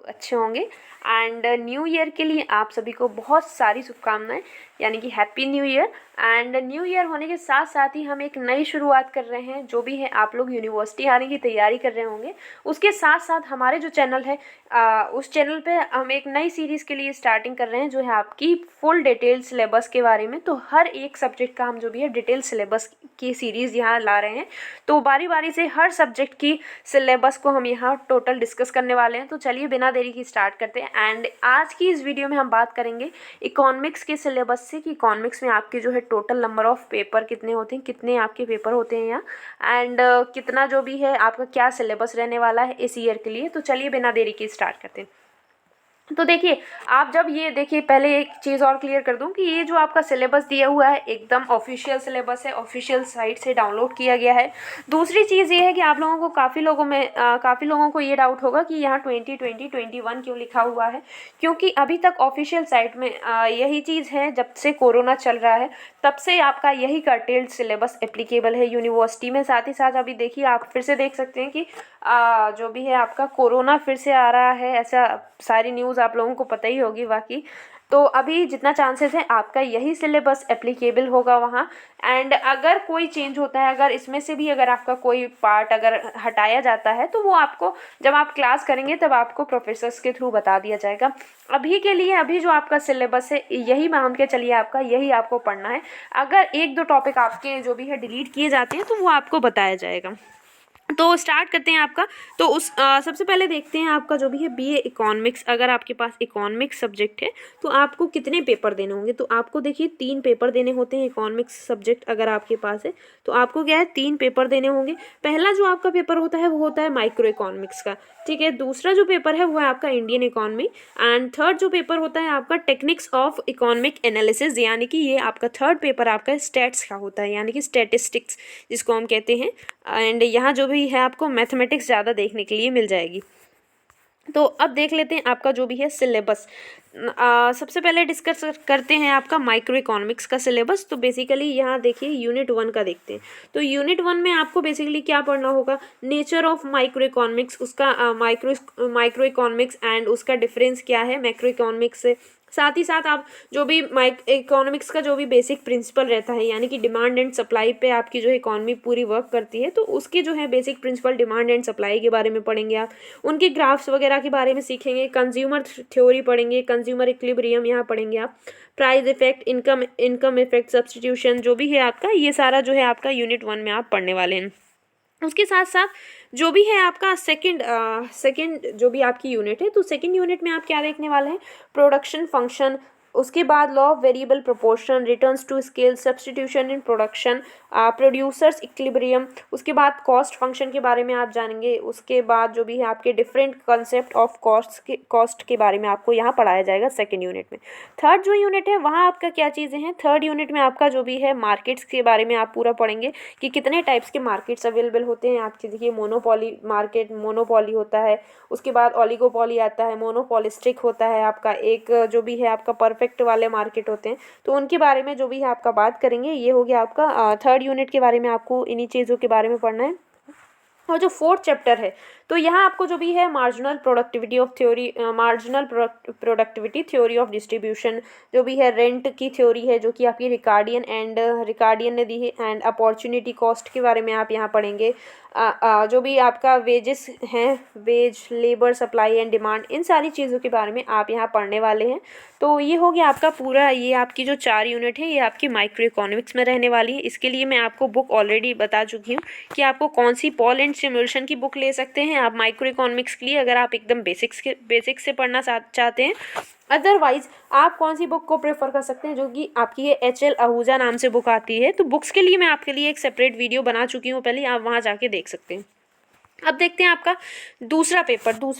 अच्छे होंगे। And new year के लिए आप सभी को बहुत सारी शुभकामनाएं, यानी कि happy new year. And new year होने के साथ साथ ही हम एक नई शुरुआत कर रहे हैं। जो भी है आप लोग यूनिवर्सिटी आने की तैयारी कर रहे होंगे, उसके साथ साथ हमारे जो चैनल है उस चैनल पे हम एक नई सीरीज़ के लिए स्टार्टिंग कर रहे हैं, जो है आपकी फुल डिटेल सिलेबस के बारे में। तो हर एक सब्जेक्ट का हम जो भी है डिटेल सिलेबस की सीरीज़ यहाँ ला रहे हैं। तो बारी बारी से हर सब्जेक्ट की सिलेबस को हम यहाँ टोटल डिस्कस करने वाले हैं। तो चलिए बिना देरी की स्टार्ट करते हैं। एंड आज की इस वीडियो में हम बात करेंगे इकोनॉमिक्स के सिलेबस से, कि इकोनॉमिक्स में आपके जो है टोटल नंबर ऑफ पेपर कितने होते हैं, कितने आपके पेपर होते हैं यहाँ, एंड कितना जो भी है आपका क्या सिलेबस रहने वाला है इस ईयर के लिए। तो चलिए बिना देरी के स्टार्ट करते हैं। तो देखिए, आप जब ये देखिए, पहले एक चीज़ और क्लियर कर दूं कि ये जो आपका सिलेबस दिया हुआ है एकदम ऑफिशियल सिलेबस है, ऑफिशियल साइट से डाउनलोड किया गया है। दूसरी चीज़ ये है कि आप लोगों को काफ़ी लोगों को ये डाउट होगा कि यहाँ 2020-21 क्यों लिखा हुआ है, क्योंकि अभी तक ऑफिशियल साइट में यही चीज़ है। जब से कोरोना चल रहा है तब से आपका यही कर्टेल्ड सिलेबस एप्लीकेबल है यूनिवर्सिटी में। साथ ही साथ अभी देखिए, आप फिर से देख सकते हैं कि जो भी है आपका कोरोना फिर से आ रहा है, ऐसा सारी न्यूज़ आप लोगों को पता ही होगी बाकी। तो अभी जितना चांसेस है आपका यही सिलेबस एप्लीकेबल होगा वहाँ। एंड अगर कोई चेंज होता है, अगर इसमें से भी अगर आपका कोई पार्ट अगर हटाया जाता है, तो वो आपको जब आप क्लास करेंगे तब आपको प्रोफेसर्स के थ्रू बता दिया जाएगा। अभी के लिए अभी जो आपका सिलेबस है यही मान के चलिए, आपका यही आपको पढ़ना है। अगर एक दो टॉपिक आपके जो भी है डिलीट किए जाते हैं तो वो आपको बताया जाएगा। तो स्टार्ट करते हैं आपका। तो सबसे पहले देखते हैं आपका जो भी है बीए इकोनॉमिक्स। अगर आपके पास इकोनॉमिक्स सब्जेक्ट है तो आपको कितने पेपर देने होंगे। तो आपको देखिए 3 पेपर देने होते हैं इकोनॉमिक्स सब्जेक्ट अगर आपके पास है तो आपको क्या है 3 पेपर देने होंगे। पहला जो आपका पेपर होता है वो होता है माइक्रो इकोनॉमिक्स का, ठीक है। दूसरा जो पेपर है वो है आपका इंडियन इकोनॉमी। एंड थर्ड जो पेपर होता है आपका टेक्निक्स ऑफ इकोनॉमिक एनालिसिस, यानी कि ये आपका थर्ड पेपर आपका स्टैट्स का होता है, यानी कि स्टैटिस्टिक्स जिसको हम कहते हैं। एंड यहाँ जो भी है आपको मैथमेटिक्स ज़्यादा देखने के लिए मिल जाएगी। तो अब देख लेते हैं आपका जो भी है सिलेबस। सबसे पहले डिस्कस करते हैं आपका माइक्रो इकोनॉमिक्स का सिलेबस। तो बेसिकली यहाँ देखिए यूनिट 1 का देखते हैं। तो यूनिट 1 में आपको बेसिकली क्या पढ़ना होगा, नेचर ऑफ माइक्रो इकोनॉमिक्स, उसका माइक्रो इकोनॉमिक्स एंड उसका डिफरेंस क्या है मैक्रो इकोनॉमिक्स से। साथ ही साथ आप जो भी इकोनॉमिक्स का जो भी बेसिक प्रिंसिपल रहता है, यानी कि डिमांड एंड सप्लाई पे आपकी जो इकोनॉमी पूरी वर्क करती है, तो उसके जो है basic principle demand and supply के बारे में पढ़ेंगे आप। उनके ग्राफ्स वगैरह के बारे में सीखेंगे। कंज्यूमर थ्योरी पढ़ेंगे, कंज्यूमर इक्विलिब्रियम यहाँ पढ़ेंगे आप। Price effect, income effect, substitution, जो भी है आपका ये सारा जो है आपका यूनिट 1 में आप पढ़ने वाले हैं। उसके साथ साथ जो भी है आपका सेकंड जो भी आपकी यूनिट है, तो सेकंड यूनिट में आप क्या देखने वाले हैं, प्रोडक्शन फंक्शन, उसके बाद law of variable proportion, returns to scale, substitution in production, producers equilibrium, उसके बाद कॉस्ट फंक्शन के बारे में आप जानेंगे। उसके बाद जो भी है आपके डिफरेंट कंसेप्ट ऑफ कॉस्ट के बारे में आपको यहाँ पढ़ाया जाएगा सेकंड यूनिट में। थर्ड जो यूनिट है वहाँ आपका क्या चीज़ें हैं, थर्ड यूनिट में आपका जो भी है मार्केट्स के बारे में आप पूरा पढ़ेंगे कि कितने टाइप्स के मार्केट्स अवेलेबल होते हैं आपके। देखिए मोनोपॉली मार्केट, मोनोपॉली होता है, उसके बाद ओलिगोपॉली आता है, मोनोपॉलिस्टिक होता है आपका, एक जो भी है आपका परफेक्ट वाले मार्केट होते हैं। तो उनके बारे में जो भी है आपका बात करेंगे। ये हो गया आपका थर्ड यूनिट के बारे में, आपको इन्हीं चीज़ों के बारे में पढ़ना है। और जो फोर्थ चैप्टर है तो यहाँ आपको जो भी है marginal productivity theory of distribution, जो भी है रेंट की थ्योरी है जो कि आपकी रिकार्डियन ने दी है, एंड अपॉर्चुनिटी कॉस्ट के बारे में आप यहाँ पढ़ेंगे। जो भी आपका वेजेस हैं, wage, labour, supply and demand, इन सारी चीज़ों के बारे में आप यहाँ पढ़ने वाले हैं। तो ये हो गया आपका पूरा, ये आपकी जो 4 यूनिट है ये आपकी माइक्रो इकोनॉमिक्स में रहने वाली है। इसके लिए मैं आपको बुक ऑलरेडी बता चुकी हूँ कि आपको कौन सी पॉल एंड सिमुलेशन की बुक ले सकते हैं आप माइक्रो इकोनॉमिक्स के लिए, अगर आप एकदम बेसिक्स से पढ़ना चाहते हैं। अदरवाइज आप कौन सी बुक को प्रेफर कर सकते हैं, जो कि आपकी ये HL आहूजा नाम से बुक आती है। तो बुक्स के लिए मैं आपके लिए एक सेपरेट वीडियो बना चुकी हूँ पहले, आप वहाँ जाके देख सकते हैं। अब देखते हैं आपका दूसरा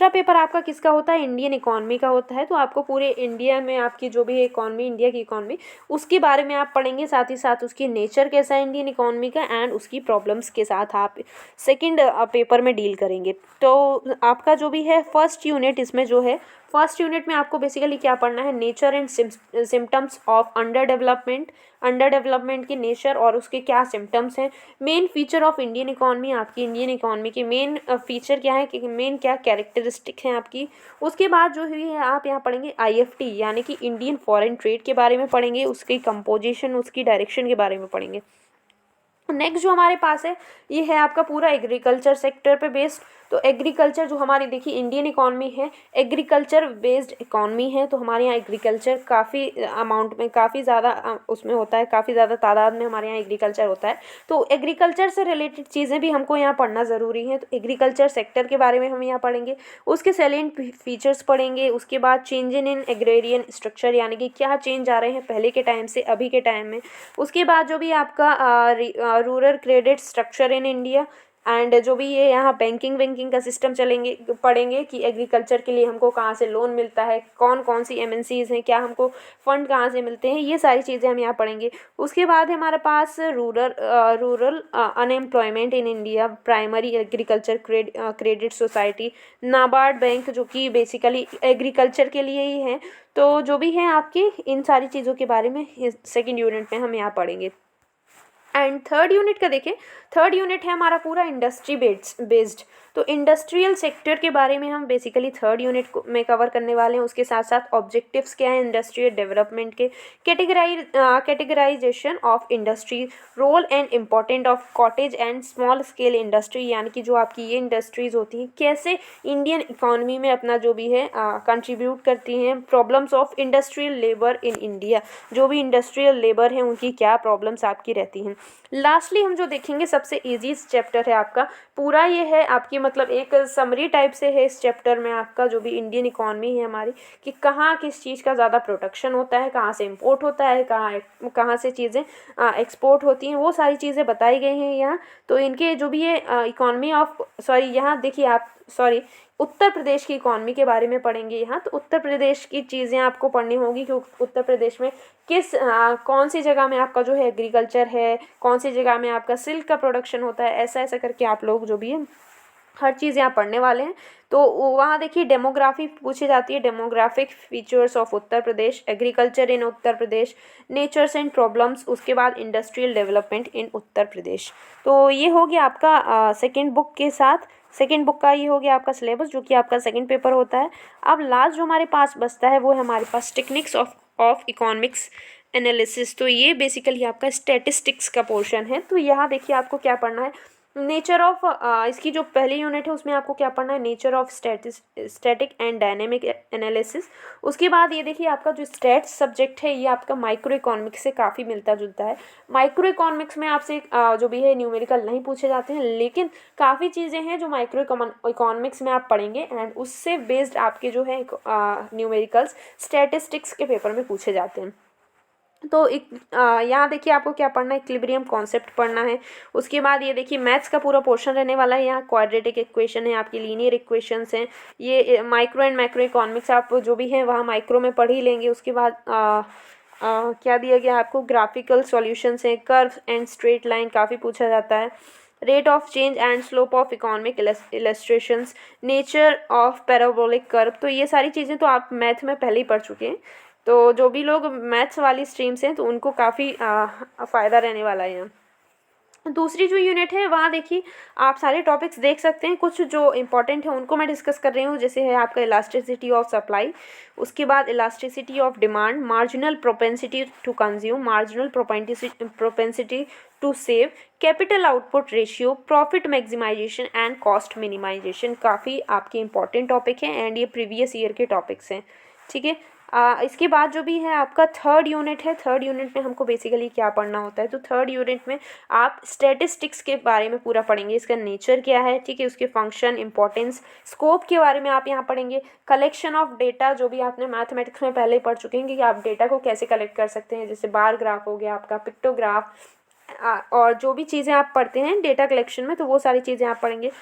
पेपर आपका किसका होता है, इंडियन इकोनॉमी का होता है। तो आपको पूरे इंडिया में आपकी जो भी इकोनॉमी, इंडिया की इकोनॉमी, उसके बारे में आप पढ़ेंगे। साथ ही साथ उसकी नेचर कैसा है इंडियन इकोनॉमी का, एंड उसकी प्रॉब्लम्स के साथ आप सेकंड पेपर में डील करेंगे। तो आपका जो भी है फर्स्ट यूनिट, इसमें जो है फर्स्ट यूनिट में आपको बेसिकली क्या पढ़ना है, nature and symptoms of under development, under development की नेचर और उसके क्या सिम्टम्स हैं, main feature of Indian economy, आपकी इंडियन इकॉनमी के मेन फीचर क्या है, कि मेन क्या कैरेक्टरिस्टिक हैं आपकी। उसके बाद जो है आप यहाँ पढ़ेंगे IFT यानी कि इंडियन फॉरेन ट्रेड के बारे में पढ़ेंगे, उसकी कंपोजिशन, उसकी डायरेक्शन के बारे में पढ़ेंगे। नेक्स्ट जो हमारे पास है ये है आपका पूरा एग्रीकल्चर सेक्टर पे बेस्ड। तो एग्रीकल्चर जो हमारी देखिए इंडियन इकॉनमी है एग्रीकल्चर बेस्ड इकॉनमी है, तो हमारे यहाँ एग्रीकल्चर काफ़ी अमाउंट में, काफ़ी ज़्यादा उसमें होता है, काफ़ी ज़्यादा तादाद में हमारे यहाँ एग्रीकल्चर होता है। तो एग्रीकल्चर से रिलेटेड चीज़ें भी हमको यहाँ पढ़ना ज़रूरी है। तो एग्रीकल्चर सेक्टर के बारे में हम यहाँ पढ़ेंगे, उसके सैलेंट फीचर्स पढ़ेंगे। उसके बाद चेंज इन एग्रेरियन स्ट्रक्चर यानी कि क्या चेंज आ रहे हैं पहले के टाइम से अभी के टाइम में। उसके बाद जो भी आपका rural credit structure in India and जो भी ये यहाँ बैंकिंग का सिस्टम चलेंगे पढ़ेंगे कि एग्रीकल्चर के लिए हमको कहाँ से लोन मिलता है, कौन कौन सी MNCs हैं, क्या हमको फंड कहाँ से मिलते हैं, ये सारी चीज़ें हम यहाँ पढ़ेंगे। उसके बाद हमारे पास rural unemployment in India, primary agriculture credit society, NABARD bank जो कि बेसिकली एग्रीकल्चर के लिए ही है। तो जो भी है आपकी इन सारी चीज़ों के बारे में सेकेंड यूनिट में हम यहाँ पढ़ेंगे। एंड थर्ड यूनिट का देखें, थर्ड यूनिट है हमारा पूरा इंडस्ट्री बेस्ड। तो इंडस्ट्रियल सेक्टर के बारे में हम बेसिकली थर्ड यूनिट में कवर करने वाले हैं। उसके साथ साथ ऑब्जेक्टिव्स क्या हैं इंडस्ट्रियल डेवलपमेंट के, categorisation of industry, role and important of cottage and small scale industry यानी कि जो आपकी ये इंडस्ट्रीज होती हैं कैसे इंडियन इकॉनमी में अपना जो भी है कंट्रीब्यूट करती हैं, problems of industrial labour in India, जो भी इंडस्ट्रियल लेबर हैं उनकी क्या प्रॉब्लम्स आपकी रहती हैं। लास्टली हम जो देखेंगे सबसे इजी चैप्टर है आपका पूरा, ये है आपकी मतलब एक समरी टाइप से है इस चैप्टर में आपका जो भी इंडियन इकॉनमी है हमारी, कि कहाँ किस चीज़ का ज़्यादा प्रोडक्शन होता है, कहाँ से इंपोर्ट होता है, कहाँ से चीज़ें एक्सपोर्ट होती हैं, वो सारी चीज़ें बताई गई हैं यहाँ। तो इनके जो भी ये इकॉनमी ऑफ यहाँ देखिए आप उत्तर प्रदेश की इकॉनमी के बारे में पढ़ेंगे यहाँ। तो उत्तर प्रदेश की चीज़ें आपको पढ़नी होगी कि उत्तर प्रदेश में कौन सी जगह में आपका जो है एग्रीकल्चर है, कौन सी जगह में आपका सिल्क का प्रोडक्शन होता है, ऐसा ऐसा करके आप लोग जो भी है हर चीज़ यहाँ पढ़ने वाले हैं। तो वहाँ देखिए डेमोग्राफी पूछी जाती है, demographic features of Uttar Pradesh, agriculture in Uttar Pradesh, natures and problems, उसके बाद इंडस्ट्रियल डेवलपमेंट इन उत्तर प्रदेश। तो ये हो गया आपका सेकेंड बुक के साथ, सेकेंड बुक का ये हो गया आपका सिलेबस जो कि आपका सेकेंड पेपर होता है। अब लास्ट जो हमारे पास बचता है वो है हमारे पास टेक्निक्स ऑफ इकोनॉमिक्स एनालिसिस। तो ये बेसिकली आपका स्टैटिस्टिक्स का पोर्शन है। तो यहाँ देखिए आपको क्या पढ़ना है, नेचर ऑफ इसकी जो पहली यूनिट है उसमें आपको क्या पढ़ना है, nature of static and dynamic analysis. उसके बाद ये देखिए आपका जो स्टैट्स सब्जेक्ट है ये आपका माइक्रो इकोनॉमिक्स से काफ़ी मिलता जुलता है। माइक्रो इकोनॉमिक्स में आपसे जो भी है न्यूमेरिकल नहीं पूछे जाते हैं, लेकिन काफ़ी चीज़ें हैं जो माइक्रो इकोनॉमिक्स में आप पढ़ेंगे एंड उससे बेस्ड आपके जो है न्यूमेरिकल्स स्टैटिस्टिक्स के पेपर में पूछे जाते हैं। तो यहाँ देखिए आपको क्या पढ़ना है, इक्विलिब्रियम कॉन्सेप्ट पढ़ना है। उसके बाद ये देखिए मैथ्स का पूरा पोर्शन रहने वाला है। यहाँ क्वाड्रेटिक इक्वेशन है, आपकी लीनियर इक्वेशंस हैं, ये माइक्रो एंड मैक्रो इकोनॉमिक्स आप जो भी हैं वहाँ माइक्रो में पढ़ ही लेंगे। उसके बाद क्या दिया गया आपको, ग्राफिकल सॉल्यूशंस हैं, कर्व एंड स्ट्रेट लाइन काफ़ी पूछा जाता है, rate of change and slope of economic illustrations, nature of parabolic curve. तो ये सारी चीज़ें तो आप मैथ में पहले ही पढ़ चुके हैं। तो जो भी लोग मैथ्स वाली स्ट्रीम्स हैं तो उनको काफ़ी फ़ायदा रहने वाला है यहाँ। दूसरी जो यूनिट है वहाँ देखिए आप सारे टॉपिक्स देख सकते हैं, कुछ जो इंपॉर्टेंट है उनको मैं डिस्कस कर रही हूँ। जैसे है आपका इलास्टिसिटी ऑफ सप्लाई, उसके बाद elasticity of demand, marginal propensity to consume, marginal propensity to save, capital output ratio, profit maximisation and cost minimisation. काफ़ी आपके इंपॉर्टेंट टॉपिक हैं एंड ये प्रीवियस ईयर के टॉपिक्स हैं, ठीक है। इसके बाद जो भी है आपका थर्ड यूनिट है। थर्ड यूनिट में हमको बेसिकली क्या पढ़ना होता है, तो थर्ड यूनिट में आप स्टैटिस्टिक्स के बारे में पूरा पढ़ेंगे, इसका नेचर क्या है, ठीक है, उसके फंक्शन, इंपॉर्टेंस, स्कोप के बारे में आप यहाँ पढ़ेंगे। कलेक्शन ऑफ डेटा जो भी आपने मैथमेटिक्स में पहले ही पढ़ चुके हैं कि आप डेटा को कैसे कलेक्ट कर सकते हैं, जैसे बार ग्राफ हो गया आपका, पिक्टोग्राफ और जो भी चीज़ें आप पढ़ते हैं डेटा कलेक्शन में, तो वो सारी चीज़ें आप पढ़ेंगे।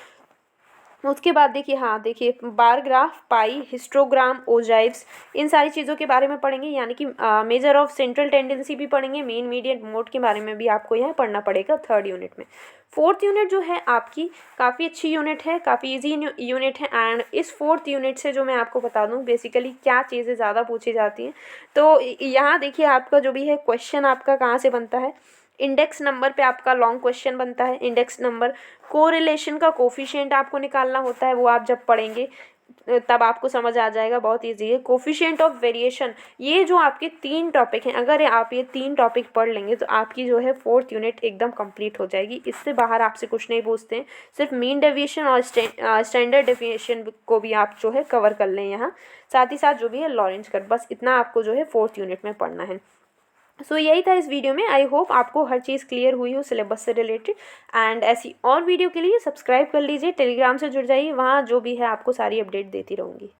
उसके बाद देखिए, हाँ देखिए, बार ग्राफ, पाई, हिस्टोग्राम, ओजाइव्स, इन सारी चीज़ों के बारे में पढ़ेंगे, यानी कि मेजर ऑफ सेंट्रल टेंडेंसी भी पढ़ेंगे, मेन मीडियन मोड के बारे में भी आपको यह पढ़ना पड़ेगा 3rd यूनिट में। 4th यूनिट जो है आपकी काफ़ी अच्छी यूनिट है, काफ़ी इजी यूनिट है। एंड इस 4th यूनिट से जो मैं आपको बता दूं बेसिकली क्या चीज़ें ज़्यादा पूछी जाती हैं, तो यहाँ देखिए आपका जो भी है क्वेश्चन आपका कहाँ से बनता है, इंडेक्स नंबर पे आपका लॉन्ग क्वेश्चन बनता है। इंडेक्स नंबर, कोरिलेशन का कोफिशिएंट आपको निकालना होता है, वो आप जब पढ़ेंगे तब आपको समझ आ जाएगा, बहुत ईजी है। कोफिशिएंट ऑफ वेरिएशन, ये जो आपके 3 टॉपिक हैं, अगर आप ये 3 टॉपिक पढ़ लेंगे तो आपकी जो है 4th यूनिट एकदम कंप्लीट हो जाएगी। इससे बाहर आपसे कुछ नहीं पूछते हैं, सिर्फ मीन डेविएशन और स्टैंडर्ड डेविएशन को भी आप जो है कवर कर लें यहाँ, साथ ही साथ जो भी है लॉरेंज कर्व, बस इतना आपको जो है 4th यूनिट में पढ़ना है। सो यही था इस वीडियो में। आई होप आपको हर चीज़ क्लियर हुई हो सिलेबस से रिलेटेड। एंड ऐसी और वीडियो के लिए सब्सक्राइब कर लीजिए, टेलीग्राम से जुड़ जाइए, वहाँ जो भी है आपको सारी अपडेट देती रहूँगी।